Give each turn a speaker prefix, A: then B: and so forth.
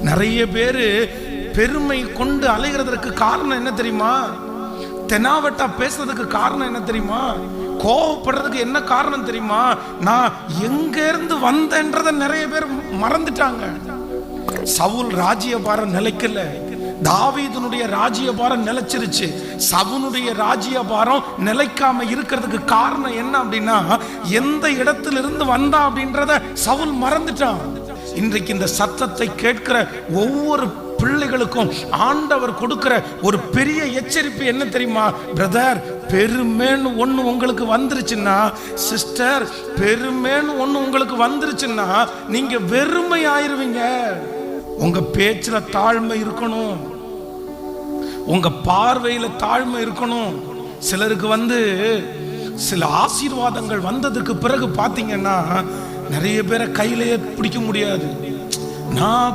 A: நிறைய பேரு பெருமை கொண்டு அலைகிறதுக்கு காரணம் என்ன தெரியுமா? தெனாவட்டா பேசுறதுக்கு காரணம் என்ன தெரியுமா? கோவப்படுறதுக்கு என்ன காரணம் தெரியுமா? நான் எங்க இருந்து வந்தேன்றத நிறைய பேர் மறந்துட்டாங்க. சவுல் ராஜ்யபாரம் நிலைக்கல, தாவீதுனுடைய ராஜ்யபாரம் நிலைச்சிருச்சு. சவுனுடைய ராஜ்யபாரம் நிலைக்காம இருக்கிறதுக்கு காரணம் என்ன அப்படின்னா, எந்த இடத்திலிருந்து வந்தா அப்படின்றத சவுல் மறந்துட்டான். இன்றைக்கு இந்த சத்தத்தை கேட்கிற ஒவ்வொரு பிள்ளைகளுக்கும் ஆண்டவர் கொடுக்கிற ஒரு பெரிய எச்சரிப்பு என்ன தெரியுமா? பிரதர், பெருமேன்னு ஒண்ணு உங்களுக்கு வந்துருச்சுன்னா, சிஸ்டர், பெருமேன்னு ஒண்ணு உங்களுக்கு வந்துருச்சுன்னா நீங்க வெறுமை ஆயிருவீங்க. உங்க பேச்சுல தாழ்மை இருக்கணும், உங்க பார்வையில தாழ்மை இருக்கணும். சிலருக்கு சில ஆசீர்வாதங்கள் வந்ததுக்கு பிறகு பாத்தீங்கன்னா நிறைய பேரை கையிலேயே பிடிக்க முடியாது. நான்